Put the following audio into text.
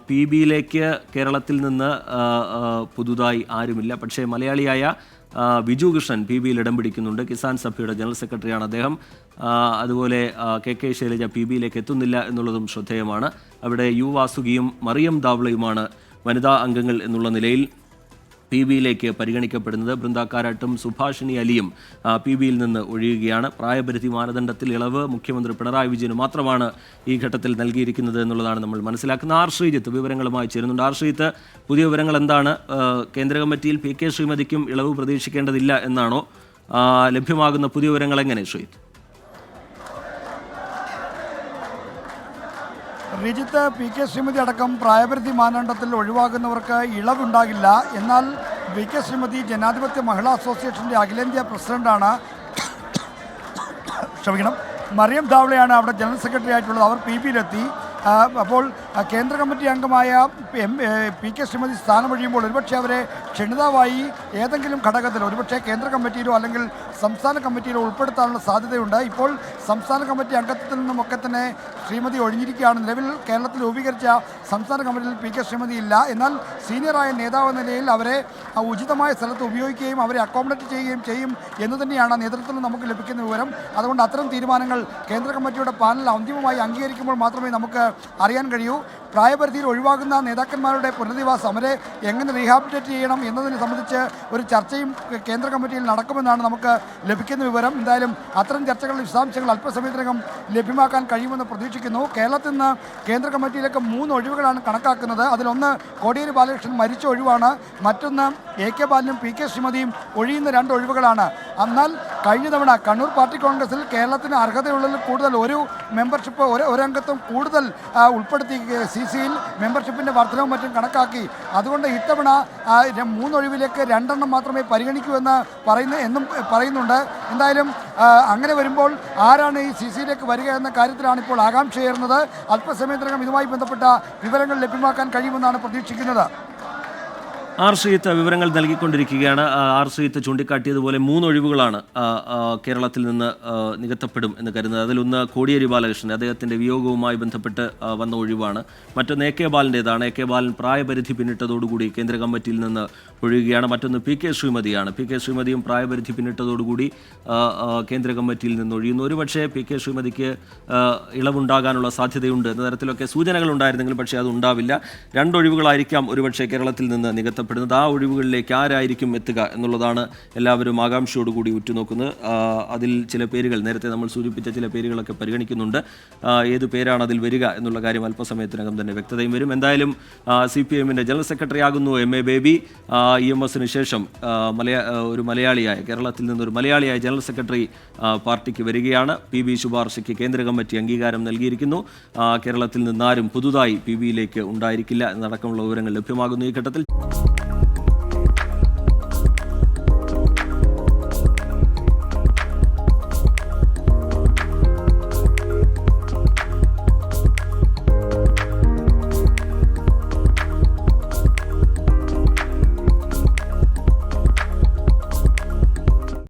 P ബിയിലേക്ക് കേരളത്തിൽ നിന്ന് പുതുതായി ആരുമില്ല. പക്ഷേ മലയാളിയായ ബിജു കൃഷ്ണൻ പി ബിയിൽ ഇടം പിടിക്കുന്നുണ്ട്. കിസാൻ സഭയുടെ ജനറൽ സെക്രട്ടറിയാണ് അദ്ദേഹം. അതുപോലെ കെ ശൈലജ പി ബിയിലേക്ക് എത്തുന്നില്ല എന്നുള്ളതും ശ്രദ്ധേയമാണ്. അവിടെ യു വാസുകിയും മറിയം ദാവളയുമാണ് വനിതാ അംഗങ്ങൾ എന്നുള്ള നിലയിൽ പി ബിയിലേക്ക് പരിഗണിക്കപ്പെടുന്നത്. ബൃന്ദ കാരാട്ടും സുഭാഷിണി അലിയും പി ബിയിൽ നിന്ന് ഒഴിയുകയാണ്. പ്രായപരിധി മാനദണ്ഡത്തിൽ ഇളവ് മുഖ്യമന്ത്രി പിണറായി വിജയന് മാത്രമാണ് ഈ ഘട്ടത്തിൽ നൽകിയിരിക്കുന്നത് എന്നുള്ളതാണ് നമ്മൾ മനസ്സിലാക്കുന്നത്. ആർ ശ്രീജിത്ത് വിവരങ്ങളുമായി ചേരുന്നുണ്ട്. ആർ ശ്രീജിത്ത്, പുതിയ വിവരങ്ങൾ എന്താണ്? കേന്ദ്ര കമ്മിറ്റിയിൽ പി കെ ശ്രീമതിക്കും ഇളവ് പ്രതീക്ഷിക്കേണ്ടതില്ല എന്നാണോ? ലഭ്യമാകുന്ന പുതിയ വിവരങ്ങൾ എങ്ങനെ ശ്രീജിത്ത്? റിജിത്ത്, പി കെ ശ്രീമതി അടക്കം പ്രായപരിധി മാനദണ്ഡത്തിൽ ഒഴിവാകുന്നവർക്ക് ഇളവുണ്ടാകില്ല. എന്നാൽ പി കെ ശ്രീമതി ജനാധിപത്യ മഹിളാ അസോസിയേഷൻ്റെ അഖിലേന്ത്യാ പ്രസിഡന്റാണ്. മറിയം ദാവളയാണ് അവിടെ ജനറൽ സെക്രട്ടറി ആയിട്ടുള്ളത്. അവർ പി ബിയിലെത്തി. അപ്പോൾ കേന്ദ്ര കമ്മിറ്റി അംഗമായ പി കെ ശ്രീമതി സ്ഥാനമൊഴിയുമ്പോൾ ഒരുപക്ഷെ അവരെ ക്ഷണിതാവായി ഏതെങ്കിലും ഘടകത്തിൽ ഒരുപക്ഷെ കേന്ദ്ര കമ്മിറ്റിയിലോ അല്ലെങ്കിൽ സംസ്ഥാന കമ്മിറ്റിയിലോ ഉൾപ്പെടുത്താനുള്ള സാധ്യതയുണ്ട്. ഇപ്പോൾ സംസ്ഥാന കമ്മിറ്റി അംഗത്തിൽ നിന്നുമൊക്കെ തന്നെ ശ്രീമതി ഒഴിഞ്ഞിരിക്കുകയാണ്. നിലവിൽ കേരളത്തിൽ രൂപീകരിച്ച സംസ്ഥാന കമ്മിറ്റിയിൽ പി കെ ശ്രീമതി ഇല്ല. എന്നാൽ സീനിയറായ നേതാവ് എന്ന നിലയിൽ അവരെ ഉചിതമായ സ്ഥലത്ത് ഉപയോഗിക്കുകയും അവരെ അക്കോമഡേറ്റ് ചെയ്യുകയും ചെയ്യും എന്ന് തന്നെയാണ് നേതൃത്വത്തിൽ നമുക്ക് ലഭിക്കുന്ന വിവരം. അതുകൊണ്ട് അത്തരം തീരുമാനങ്ങൾ കേന്ദ്ര കമ്മിറ്റിയുടെ പാനൽ അന്തിമമായി അംഗീകരിക്കുമ്പോൾ മാത്രമേ നമുക്ക് അറിയാൻ കഴിയൂ. പ്രായപരിധിയിൽ ഒഴിവാകുന്ന നേതാക്കന്മാരുടെ പുനരധിവാസം, അവരെ എങ്ങനെ റീഹാബിലിറ്റേറ്റ് ചെയ്യണം എന്നതിനെ സംബന്ധിച്ച് ഒരു ചർച്ചയും കേന്ദ്ര കമ്മിറ്റിയിൽ നടക്കുമെന്നാണ് നമുക്ക് ലഭിക്കുന്ന വിവരം. എന്തായാലും അത്തരം ചർച്ചകളുടെ വിശദാംശങ്ങൾ അല്പസമയത്തിനകം ലഭ്യമാക്കാൻ കഴിയുമെന്ന് പ്രതീക്ഷിക്കുന്നു. കേരളത്തിൽ നിന്ന് കേന്ദ്ര കമ്മിറ്റിയിലേക്ക് 3 ഒഴിവുകളാണ് കണക്കാക്കുന്നത്. അതിലൊന്ന് കോടിയേരി ബാലകൃഷ്ണൻ മരിച്ച ഒഴിവാണ്. മറ്റൊന്ന് എ കെ ബാലനും പി കെ ശ്രീമതിയും ഒഴിയുന്ന 2 ഒഴിവുകളാണ്. എന്നാൽ കഴിഞ്ഞ തവണ കണ്ണൂർ പാർട്ടി കോൺഗ്രസിൽ കേരളത്തിന് അർഹതയുള്ളതിൽ കൂടുതൽ ഒരു മെമ്പർഷിപ്പ് ഒരംഗത്വം കൂടുതൽ ഉൾപ്പെടുത്തി CC-യിൽ മെമ്പർഷിപ്പിൻ്റെ വർധനവും മറ്റും കണക്കാക്കി. അതുകൊണ്ട് ഇത്തവണ 3 ഒഴിവിലേക്ക് 2 എണ്ണം മാത്രമേ പരിഗണിക്കൂ എന്ന് പറയുന്നുണ്ട്. എന്തായാലും അങ്ങനെ വരുമ്പോൾ ആരാണ് ഈ CC-യിലേക്ക് വരിക എന്ന കാര്യത്തിലാണ് ഇപ്പോൾ ആകാംക്ഷയേറുന്നത്. അല്പസമയത്തിനകം ഇതുമായി ബന്ധപ്പെട്ട വിവരങ്ങൾ ലഭ്യമാക്കാൻ കഴിയുമെന്നാണ് പ്രതീക്ഷിക്കുന്നത്. ആർ ശ്രീജിത്ത് വിവരങ്ങൾ നൽകിക്കൊണ്ടിരിക്കുകയാണ്. ആർ ശ്രീജിത്ത് ചൂണ്ടിക്കാട്ടിയതുപോലെ 3 ഒഴിവുകളാണ് കേരളത്തിൽ നിന്ന് നികത്തപ്പെടും എന്ന് കരുതുന്നത്. അതിലൊന്ന് കോടിയേരി ബാലകൃഷ്ണൻ, അദ്ദേഹത്തിൻ്റെ വിയോഗവുമായി ബന്ധപ്പെട്ട് വന്ന ഒഴിവാണ്. മറ്റൊന്ന് എ കെ ബാലൻ്റേതാണ്. എ കെ ബാലൻ പ്രായപരിധി പിന്നിട്ടതോടുകൂടി കേന്ദ്ര കമ്മിറ്റിയിൽ നിന്ന് ഒഴിയുകയാണ്. മറ്റൊന്ന് പി കെ ശ്രീമതിയാണ്. പി കെ ശ്രീമതിയും പ്രായപരിധി പിന്നിട്ടതോടുകൂടി കേന്ദ്ര കമ്മിറ്റിയിൽ നിന്ന് ഒഴിയുന്നു. ഒരുപക്ഷേ പി കെ ശ്രീമതിക്ക് ഇളവുണ്ടാകാനുള്ള സാധ്യതയുണ്ട് എന്ന തരത്തിലൊക്കെ സൂചനകൾ ഉണ്ടായിരുന്നെങ്കിലും പക്ഷേ അത് ഉണ്ടാവില്ല. 2 ഒഴിവുകളായിരിക്കാം ഒരുപക്ഷേ കേരളത്തിൽ നിന്ന് നികത്തപ്പെടുന്നത്. ആ ഒഴിവുകളിലേക്ക് ആരായിരിക്കും എത്തുക എന്നുള്ളതാണ് എല്ലാവരും ആകാംക്ഷയോടുകൂടി ഉറ്റുനോക്കുന്നത്. അതിൽ ചില പേരുകൾ, നേരത്തെ നമ്മൾ സൂചിപ്പിച്ച ചില പേരുകളൊക്കെ പരിഗണിക്കുന്നുണ്ട്. ഏത് പേരാണ് അതിൽ വരിക എന്നുള്ള കാര്യം അല്പസമയത്തിനകം തന്നെ വ്യക്തതയും വരും. എന്തായാലും CPM-ൻ്റെ ജനറൽ സെക്രട്ടറി ആകുന്നു MA ബേബി. EMS-ന് ശേഷം ഒരു മലയാളിയായ, കേരളത്തിൽ നിന്നൊരു മലയാളിയായ ജനറൽ സെക്രട്ടറി പാർട്ടിക്ക് വരികയാണ്. PB ശുപാർശയ്ക്ക് കേന്ദ്ര കമ്മിറ്റി അംഗീകാരം നൽകിയിരിക്കുന്നു. കേരളത്തിൽ നിന്നാരും പുതുതായി PB-യിലേക്ക് ഉണ്ടായിരിക്കില്ല എന്നടക്കമുള്ള വിവരങ്ങൾ ലഭ്യമാകുന്നു ഈ ഘട്ടത്തിൽ.